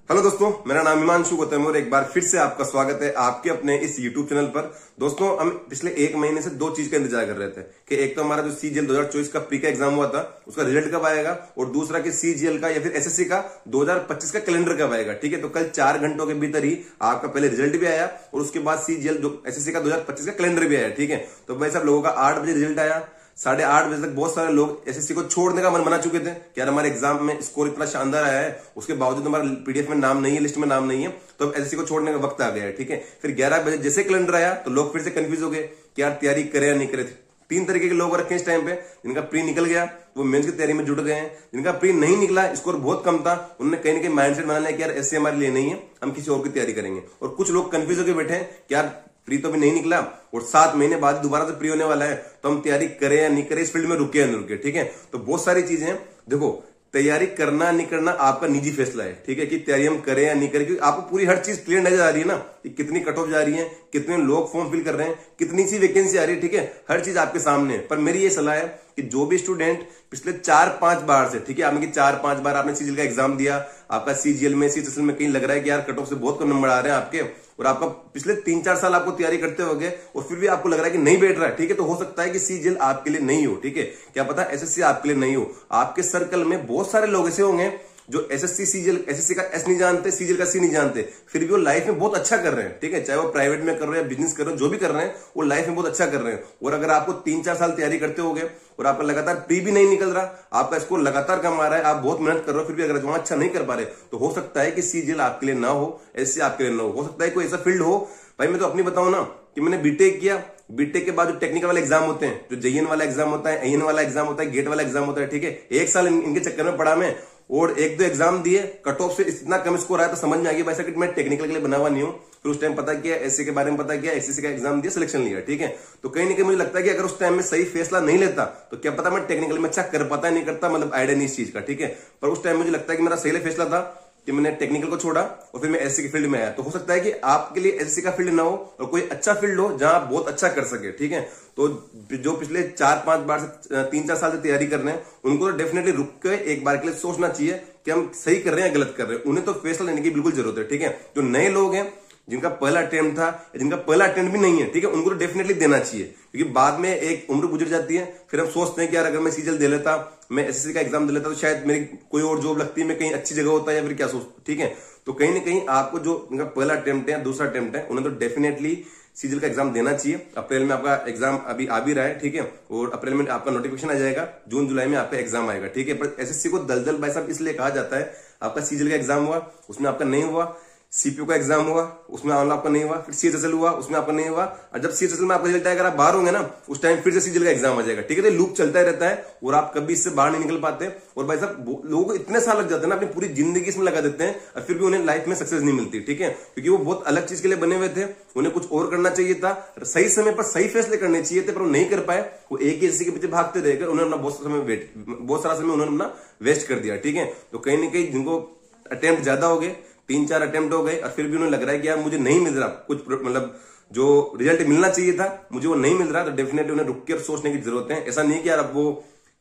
Hello दोस्तों, मेरा नाम हिमांशु गौतम और एक बार फिर से आपका स्वागत है आपके अपने इस यूट्यूब चैनल पर। दोस्तों, हम पिछले एक महीने से दो चीज का इंतजार कर रहे थे कि एक तो हमारा जो सीजीएल 2024 का प्री का एग्जाम हुआ था उसका रिजल्ट कब आएगा, और दूसरा कि सीजीएल का या फिर एसएससी का 2025 का कैलेंडर कब आएगा। ठीक है, तो कल 4 घंटों के भीतर ही आपका पहले रिजल्ट भी आया और उसके बाद सीजीएल जो एसएससी का 2025 का कैलेंडर भी आया। ठीक है, तो भाई सब लोगों का 8 बजे रिजल्ट आया, 8:30 बजे तक बहुत सारे लोग एसएससी को छोड़ने का मन बना चुके थे कि यार हमारे एग्जाम में स्कोर इतना शानदार आया है, उसके बावजूद हमारा पीडीएफ में नाम नहीं है, लिस्ट में नाम नहीं है, तो अब एसएससी को छोड़ने का वक्त आ गया है। ठीक है, फिर 11 बजे जैसे कैलेंडर आया तो लोग फिर से कंफ्यूज हो गए कि यार तैयारी करे या नहीं करे। 3 तरीके के लोग रखे इस टाइम पे, जिनका प्री निकल गया वो मेंस की तैयारी में जुट गए हैं, जिनका प्री नहीं निकला, स्कोर बहुत कम था, उन्होंने कहीं ना कहीं माइंडसेट बना लिया कि यार एसएससी हमारे लिए नहीं है, हम किसी और की तैयारी करेंगे। और कुछ लोग कंफ्यूज होकर बैठे हैं कि यार प्री तो भी नहीं निकला और 7 महीने बाद दोबारा से प्री होने वाला है, तो हम तैयारी करें या नहीं करें, इस फील्ड में रुके या नहीं रुके। ठीक है, तो बहुत सारी चीजें हैं। देखो, तैयारी करना नहीं करना आपका निजी फैसला है। ठीक है, कि तैयारी हम करें या नहीं करें, क्योंकि आपको पूरी हर चीज क्लियर नजर आ रही है ना कि कितनी कट ऑफ जा रही है, कितने लोग फॉर्म फिल कर रहे हैं, कितनी सी वैकेंसी आ रही है। ठीक है, हर चीज आपके सामने है। पर मेरी ये सलाह है कि जो भी स्टूडेंट पिछले 4-5 बार से, ठीक है, आपने 4-5 बार आपने सीजीएल का एग्जाम दिया, आपका सीजीएल में सीजीएल में कहीं लग रहा है कि यार कट ऑफ से बहुत कम नंबर आ रहे हैं आपके, और आपका पिछले 3-4 साल आपको तैयारी करते हो गए और फिर भी आपको लग रहा है कि नहीं बैठ रहा है। ठीक है, तो हो सकता है कि सीजीएल आपके लिए नहीं हो। ठीक है, क्या पता एसएससी आपके लिए नहीं हो। आपके सर्कल में बहुत सारे लोग ऐसे होंगे जो एसएससी सीजीएल एसएससी का एस नहीं जानते, सीजीएल का सी नहीं जानते, फिर भी वो लाइफ में बहुत अच्छा कर रहे हैं। ठीक है, चाहे वो प्राइवेट में कर रहे हैं, बिजनेस कर रहे हैं, जो भी कर रहे हैं वो लाइफ में बहुत अच्छा कर रहे हैं। और अगर आपको 3-4 साल तैयारी करते हो गए और आपका लगातार प्री भी नहीं निकल रहा, आपका स्कोर लगातार कम आ रहा है, आप बहुत मेहनत कर रहे हो, फिर भी अगर वहां अच्छा नहीं कर पा रहे, तो हो सकता है कि सीजीएल आपके लिए ना हो, एसएससी आपके लिए ना हो सकता है कोई ऐसा फील्ड हो। भाई मैं तो अपनी बताऊं ना कि मैंने बीटेक किया, बीटेक के बाद जो टेक्निकल वाले एग्जाम होते हैं, जो जेईएन वाला एग्जाम होता है, एईएन वाला एग्जाम होता है, गेट वाला एग्जाम होता है, ठीक है, 1 साल इनके चक्कर में पड़ा मैं, और 1-2 एग्जाम दिए, कट ऑफ से इतना कम स्कोर आया तो समझ में आ गया भाई साहब मैं टेक्निकल के लिए बना हुआ नहीं हूं। फिर उस टाइम पता किया, एससी के बारे में पता किया, एसएससी का एग्जाम दिया, सिलेक्शन लिया। ठीक है, तो कहीं ना कहीं मुझे लगता है कि अगर उस टाइम में सही फैसला नहीं लेता तो क्या पता मैं टेक्निकल में अच्छा कर पाता नहीं करता, मतलब आइडिया नहीं इस चीज का। ठीक है, पर उस टाइम मुझे लगता है कि मेरा सही फैसला था कि मैंने टेक्निकल को छोड़ा और फिर मैं एसएससी की फील्ड में आया। तो हो सकता है कि आपके लिए एसएससी का फील्ड ना हो और कोई अच्छा फील्ड हो जहां आप बहुत अच्छा कर सके। ठीक है, तो जो पिछले 4-5 बार से 3-4 साल से तैयारी कर रहे हैं उनको तो डेफिनेटली रुक के एक बार के लिए सोचना चाहिए कि हम सही कर रहे हैं या गलत कर रहे हैं। उन्हें तो फैसला लेने की बिल्कुल जरूरत है। ठीक है, जो नए लोग हैं जिनका पहला अटेम्प्ट था या जिनका पहला अटेम्प्ट भी नहीं है, ठीक है, उनको तो डेफिनेटली देना चाहिए, क्योंकि बाद में एक उम्र गुजर जाती है, फिर हम सोचते हैं कि यार अगर मैं सीजीएल दे लेता, मैं एसएससी का एग्जाम दे लेता, तो शायद मेरी कोई और जॉब लगती है, मैं कहीं अच्छी जगह होता है, या फिर क्या सोचता। ठीक है, तो कहीं ना कहीं आपको जो उनका पहला अटेम्प्ट है, दूसरा अटेम्प्ट है, उन्हें तो डेफिनेटली सीजीएल का एग्जाम देना चाहिए। अप्रैल में आपका एग्जाम अभी आ भी रहा है। ठीक है, और अप्रैल में आपका नोटिफिकेशन आ जाएगा, जून-जुलाई में आपका एग्जाम आएगा। ठीक है, पर एसएससी को दलदल भाई साहब इसलिए कहा जाता है, आपका सीजीएल का एग्जाम हुआ, उसमें आपका नहीं हुआ, सीपीयू का एग्जाम हुआ, उसमें आपका नहीं हुआ, फिर सीएचएसएल हुआ, उसमें आपका नहीं हुआ, और जब सीएचएसएल में आपका रिजल्ट आएगा, आप बाहर होंगे ना, उस टाइम फिर से सीजीएल का एग्जाम आ जाएगा। ठीक है, तो लूप चलता ही रहता है और आप कभी इससे बाहर नहीं निकल पाते। और भाई साहब लोगों को इतने साल लग जाते हैं ना, अपनी पूरी जिंदगी इसमें लगा देते हैं और फिर भी उन्हें लाइफ में सक्सेस नहीं मिलती। ठीक है, क्योंकि वो बहुत अलग चीज के लिए बने हुए थे, उन्हें कुछ और करना चाहिए था, सही समय पर सही फैसले करने चाहिए थे, पर वो नहीं कर पाए, वो एक ही एसएससी के पीछे भागते रहकर उन्होंने बहुत सारा समय उन्होंने अपना वेस्ट कर दिया। ठीक है, तो कहीं ना कहीं जिनको अटेम्प्ट ज्यादा हो गए, 3-4 अटेम्प्ट हो गए और फिर भी उन्हें लग रहा है कि यार मुझे नहीं मिल रहा कुछ, मतलब जो रिजल्ट मिलना चाहिए था मुझे वो नहीं मिल रहा, तो डेफिनेटली उन्हें रुक कर सोचने की जरूरत है। ऐसा नहीं कि यार अब वो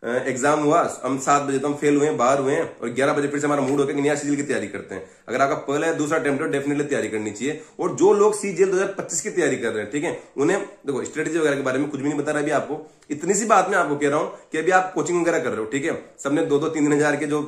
एग्जाम हुआ, हम 7 बजे तो हम फेल हुए हैं, बाहर हुए हैं, और 11 बजे फिर से हमारा मूड होकर नया सीजीएल की तैयारी करते हैं। अगर आपका पहला या दूसरा अटेम्प्ट है, डेफिनेटली तैयारी करनी चाहिए। और जो लोग सीजीएल 2025 की तैयारी कर रहे हैं, ठीक है, उन्हें देखो स्ट्रेटेजी वगैरह के बारे में कुछ भी नहीं बता रहा अभी आपको। इतनी सी बात मैं आपको कह रहा हूं कि अभी आप कोचिंग वगैरह कर रहे हो, ठीक है, सबने 2-3 हजार के जो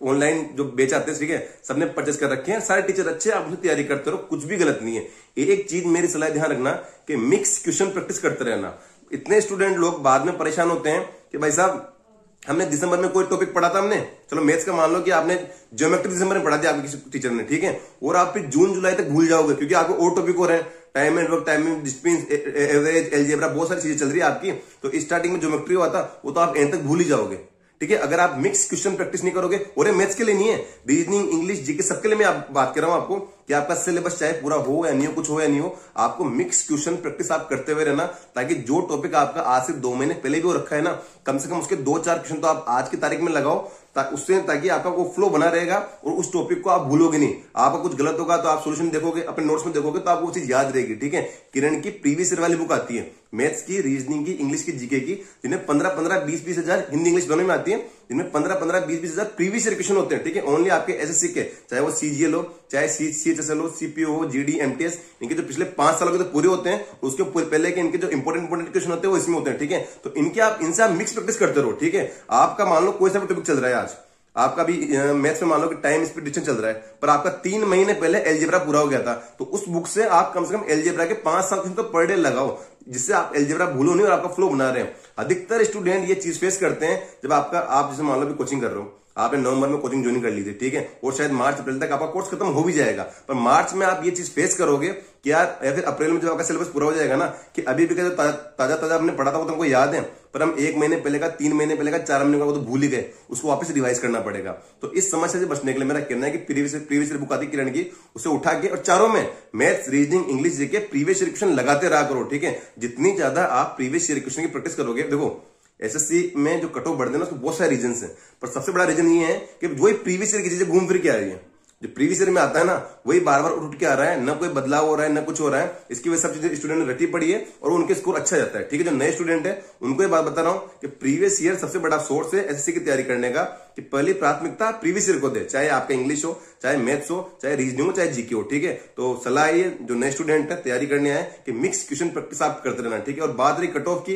ऑनलाइन जो बेच आते हैं, ठीक है, सबने परचेस कर रखे हैं, सारे टीचर अच्छे, आप उसे तैयारी करते रहो, कुछ भी गलत नहीं है। एक चीज मेरी सलाह ध्यान रखना कि मिक्स क्वेश्चन प्रैक्टिस करते रहना। इतने स्टूडेंट लोग बाद में परेशान होते हैं कि भाई साहब हमने दिसंबर में कोई टॉपिक पढ़ा था, हमने चलो मैथ्स का मान लो कि आपने ज्योमेट्री दिसंबर में पढ़ा दिया आपके किसी टीचर ने, ठीक है, और आप फिर जून-जुलाई तक भूल जाओगे क्योंकि आपको और टॉपिक हो रहे हैं, time and work, timing, distance, average, algebra, बहुत सारी चीजें चल रही है आपकी। तो स्टार्टिंग में ज्योमेट्री हुआ था वो तो आप एंड तक भूल ही जाओगे। ठीक है, अगर आप मिक्स क्वेश्चन प्रैक्टिस नहीं करोगे, और ये मैथ्स के लिए नहीं है, रीजनिंग, इंग्लिश, जीके, सबके लिए मैं बात कर रहा हूं आपको कि आपका सिलेबस चाहे पूरा हो या नहीं हो, कुछ हो या नहीं हो, आपको मिक्स क्वेश्चन प्रैक्टिस आप करते हुए रहना, ताकि जो टॉपिक आपका आज से 2 महीने पहले भी हो रखा है ना, कम से कम उसके 2-4 क्वेश्चन तो आप आज की तारीख में लगाओ, उससे ताकि आपका वो फ्लो बना रहेगा और उस टॉपिक को आप भूलोगे नहीं। आपका कुछ गलत होगा तो आप सोल्यूशन देखोगे, अपने नोट्स में देखोगे तो आपको वो चीज याद रहेगी। ठीक है, किरण की प्रीवियस ईयर वाली बुक आती है, मैथ्स की, रीजनिंग की, इंग्लिश की, जीके की, जिनमें 15-15, 20-20 हजार हिंदी इंग्लिश दोनों में आती है, जिनमें 15-15, 20-20 हजार प्रीवियस ईयर क्वेश्चन होते हैं। ठीक है, ओनली आपके एसएससी के, चाहे वो सीजीएल हो, चाहे सीएचएसएल हो, सीपीओ हो, जीडी, एमटीएस, इनके जो पिछले 5 सालों के तो पूरे होते हैं, उसके पहले के इनके जो इंपोर्टेंट क्वेश्चन होते हैं वो इसमें होते हैं। ठीक है, तो इनसे आप मिक्स प्रैक्टिस करते रहो। ठीक है, आपका मान लो कोई सा भी टॉपिक चल रहा है, आज आपका भी मैथ्स में मान लो कि टाइम स्पीड डिस्टेंस चल रहा है, पर आपका 3 महीने पहले एलजेब्रा पूरा हो गया था, तो उस बुक से आप कम से कम एलजेब्रा के 5 साल तो पर डे लगाओ, जिससे आप एलजेब्रा भूलो नहीं और आपका फ्लो बना रहे हैं। अधिकतर स्टूडेंट ये चीज फेस करते हैं जब आप जैसे मान लो भी कोचिंग कर रहे हो, आपने नवंबर में कोचिंग ज्वाइन कर ली थी, ठीक है, और शायद मार्च अप्रैल तक आपका कोर्स खत्म हो भी जाएगा, पर मार्च में आप ये चीज फेस करोगे कि यार, या फिर अप्रैल में जब आपका सिलेबस पूरा हो जाएगा ना, कि अभी भी ताजा ताजा आपने पढ़ा था वो तुमको याद है, पर हम 1 महीने पहले का, 3 महीने पहले का, 4 महीने का वो तो भूल ही गए, उसको वापस रिवाइज करना पड़ेगा। तो इस समस्या से बचने के लिए मेरा कहना है कि प्रीवियस ईयर बुक आती किरण की, उसे उठा के और चारों में maths, reasoning, English, GK previous year question लगाते रहा करो। ठीक है, जितनी ज्यादा आप प्रीवियस ईयर क्वेश्चन की प्रैक्टिस करोगे, देखो एसएससी में जो कट ऑफ बढ़ते हैं ना, उसको बहुत सारे रीजन है, पर सबसे बड़ा रीजन ये है कि वही प्रीवियस ईयर की चीजें घूम फिर के आ रही है। जो प्रीवियस ईयर में आता है ना, वही बार बार उठ के आ रहा है, ना कोई बदलाव हो रहा है, ना कुछ हो रहा है। इसकी वजह से सब चीजें स्टूडेंट ने रटी पड़ी है और उनके स्कोर अच्छा जाता है। ठीक है, जो नए स्टूडेंट है उनको ये बात बता रहा हूं कि प्रीवियस ईयर सबसे बड़ा सोर्स है एसएससी की तैयारी करने का, कि पहली प्राथमिकता प्रीवियस ईयर को दे, चाहे आपका इंग्लिश हो, चाहे मैथ्स हो, चाहे रीजनिंग हो, चाहे जीके हो। ठीक है, तो सलाह ये जो नए स्टूडेंट है तैयारी करने आए कि मिक्स क्वेश्चन प्रैक्टिस आप करते रहना। ठीक है, और बात रही कट ऑफ की,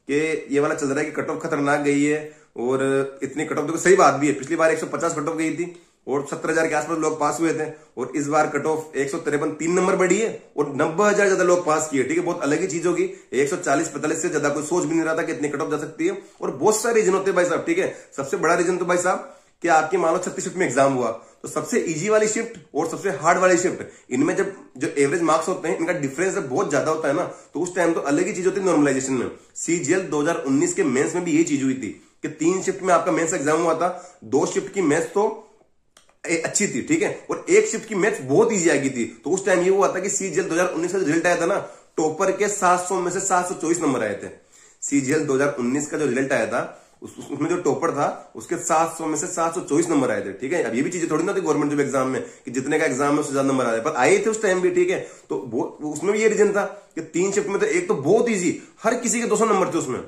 कि ये वाला चल रहा है कि कट ऑफ खतरनाक गई है, और इतनी कट ऑफ, देखो सही बात भी है, पिछली बार 150 कट ऑफ गई थी और 70,000 के आसपास लोग पास हुए थे, और इस बार कट ऑफ 153, 3 नंबर बढ़ी है और 90,000 ज्यादा लोग पास किए। ठीक है, बहुत अलग ही चीज होगी, 140-45 से ज्यादा कोई सोच भी नहीं रहा था कि इतनी कट ऑफ जा सकती है, और बहुत सारे रीजन होते हैं भाई साहब। ठीक है, सबसे बड़ा रीजन तो भाई साहब कि आपकी मान लो 36 शिफ्ट में एग्जाम हुआ, तो सबसे इजी वाली शिफ्ट और सबसे हार्ड वाली शिफ्ट, इनमें जब जो एवरेज मार्क्स होते हैं, इनका डिफरेंस जब बहुत ज्यादा होता है ना, तो उस टाइम तो अलग ही चीज होती है नॉर्मलाइजेशन में। सीजीएल 2019 के मेंस में भी यही चीज हुई थी कि 3 शिफ्ट में आपका मेंस एग्जाम हुआ था, 2 शिफ्ट की मैथ्स तो अच्छी थी, ठीक है, और 1 शिफ्ट की मैथ्स बहुत इजी आ गई थी। तो उस टाइम ये हुआ था कि सीजीएल 2019 का रिजल्ट आया था ना, टॉपर के 700 में से 724 नंबर आए थे। सीजीएल 2019 का जो रिजल्ट आया था, उसमें जो टॉपर था उसके 700 में से 724 नंबर आए थे। ठीक है, अब ये भी चीजें थोड़ी ना थी गवर्नमेंट जॉब एग्जाम में कि जितने का एग्जाम में उससे ज्यादा नंबर आए, पर आए थे उस टाइम भी। ठीक है, तो उसमें भी ये रीजन था कि 3 शिफ्ट में तो एक तो बहुत इजी, हर किसी के 200 नंबर थे उसमें,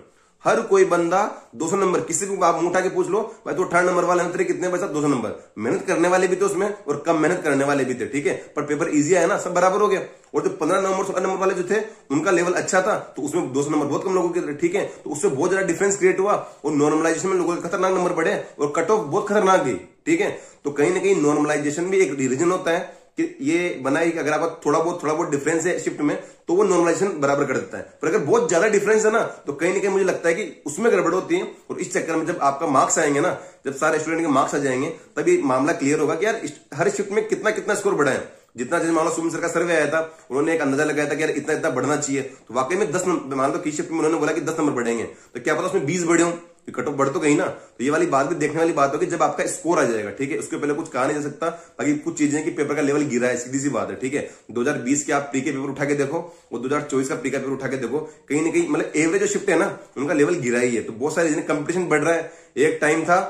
हर कोई बंदा 200 नंबर, किसी को आप मुंह उठा के पूछ लो भाई तो 18 नंबर वाले तेरे कितने पैसा, 200 नंबर। मेहनत करने वाले भी थे उसमें और कम मेहनत करने वाले भी थे। ठीक है, पर पेपर इजी आया ना, सब बराबर हो गया। और जो 15 नंबर 16 नंबर वाले जो थे उनका लेवल अच्छा था, तो उसमें 200 नंबर बहुत कम लोगों के। ठीक है, तो उससे बहुत ज्यादा डिफरेंस क्रिएट हुआ और नॉर्मलाइजेशन में लोगों के खतरनाक नंबर बढ़े और कट ऑफ बहुत खतरनाक गई। ठीक है, तो कहीं ना कहीं नॉर्मलाइजेशन भी एक रीजन होता है कि ये बनाई कि अगर आपका थोड़ा बहुत डिफरेंस है शिफ्ट में, तो वो नॉर्मलाइजेशन बराबर कर देता है। पर अगर बहुत ज्यादा डिफरेंस है ना, तो कहीं ना कहीं मुझे लगता है कि उसमें गड़बड़ होती है। और इस चक्कर में जब आपका मार्क्स आएंगे ना, जब सारे स्टूडेंट के मार्क्स आ जाएंगे, तभी मामला क्लियर होगा कि यार हर शिफ्ट में कितना कितना स्कोर बढ़ा है। जितना जैसे मान लो सुमित सर का सर्वे आया था, उन्होंने एक अंदाजा लगाया था कि यार इतना इतना बढ़ना चाहिए, तो वाकई में 10 नंबर, मान लो की शिफ्ट में उन्होंने बोला कि 10 नंबर बढ़ेंगे, तो क्या पता उसमें 20 बढ़े हो, कट ऑफ बढ़ तो गई ना। तो ये वाली बात भी देखने वाली बात होगी जब आपका स्कोर आ जाएगा। ठीक है, उसके पहले कुछ कहा नहीं जा सकता, बाकी कुछ चीजें कि पेपर का लेवल गिरा है, सीधी सी बात है। ठीक है, 2020 के आप प्री के पेपर उठा के देखो और 2024 का प्री का पेपर उठा के देखो, कहीं ना कहीं मतलब एवरेज जो शिफ्ट है ना, उनका लेवल गिरा ही है। तो बहुत सारे कंपटीशन बढ़ रहा है। एक टाइम था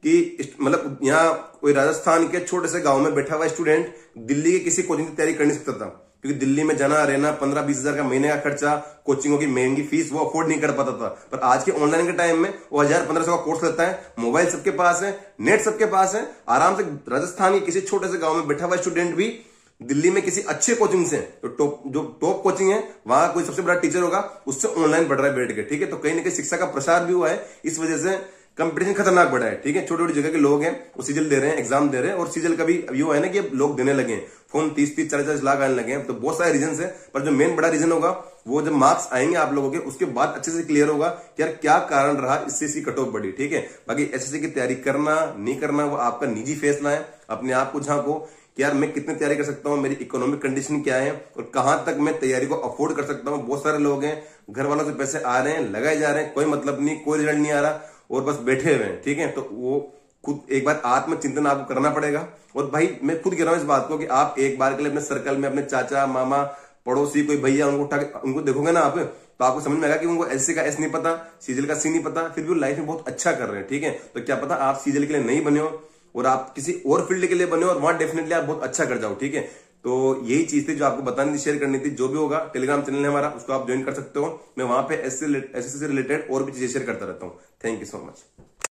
कि मतलब यहाँ कोई राजस्थान के छोटे से गांव में बैठा हुआ स्टूडेंट दिल्ली के किसी कोचिंग की तैयारी कर नहीं सकता था, क्योंकि दिल्ली में जाना रहना 15-20 हजार का महीने का खर्चा, कोचिंगों की महंगी फीस, वो अफोर्ड नहीं कर पाता था। पर आज के ऑनलाइन के टाइम में वो 1000-1500 का कोर्स लेता है, मोबाइल सबके पास है, नेट सबके पास है, आराम से राजस्थान के किसी छोटे से गांव में बैठा हुआ स्टूडेंट भी दिल्ली में किसी अच्छे कोचिंग से, जो टॉप कोचिंग है, वहां कोई सबसे बड़ा टीचर होगा, उससे ऑनलाइन पढ़ रहा है बैठ के। ठीक है, तो कहीं ना कहीं शिक्षा का प्रसार भी हुआ है, इस वजह से कंपटीशन खतरनाक बढ़ा है। ठीक है, छोटी छोटी जगह के लोग हैं वो सीजल दे रहे हैं, एग्जाम दे रहे हैं, और सीजल का भी ये है ना कि लोग देने लगे हैं, फॉर्म 30-30, 40-40 लाख आने लगे हैं। तो बहुत सारे रीजन है, पर जो मेन बड़ा रीजन होगा वो जब मार्क्स आएंगे आप लोगों के, उसके बाद अच्छे से क्लियर होगा कि यार क्या कारण रहा इससे इसकी कट ऑफ बढ़ी। ठीक है, बाकी एसएससी की तैयारी करना नहीं करना वो आपका निजी फैसला है। अपने आप को झांको कि यार मैं कितनी तैयारी कर सकता हूँ, मेरी इकोनॉमिक कंडीशन क्या है और कहां तक मैं तैयारी को अफोर्ड कर सकता हूँ। बहुत सारे लोग हैं घर वालों से पैसे आ रहे हैं, लगाए जा रहे हैं, कोई मतलब नहीं, कोई रिजल्ट नहीं आ रहा और बस बैठे हुए हैं। ठीक है, तो वो खुद एक बार आत्मचिंतन आपको करना पड़ेगा। और भाई मैं खुद कह रहा हूं इस बात को कि आप एक बार के लिए अपने सर्कल में अपने चाचा मामा पड़ोसी कोई भैया उनको उठा के उनको देखोगे ना आप, तो आपको समझ में आएगा कि उनको एससी का एस नहीं पता, सीजल का सी नहीं पता, फिर भी वो लाइफ में बहुत अच्छा कर रहे हैं। ठीक है, तो क्या पता आप सीजल के लिए नहीं बने हो और आप किसी और फील्ड के लिए बने हो और वहां डेफिनेटली आप बहुत अच्छा कर जाओ। ठीक है, तो यही चीज थी जो आपको बतानी थी, शेयर करनी थी। जो भी होगा, टेलीग्राम चैनल है हमारा, उसको आप ज्वाइन कर सकते हो। मैं वहां पे एसएससी से रिलेटेड और भी चीजें शेयर करता रहता हूँ। Thank you so much.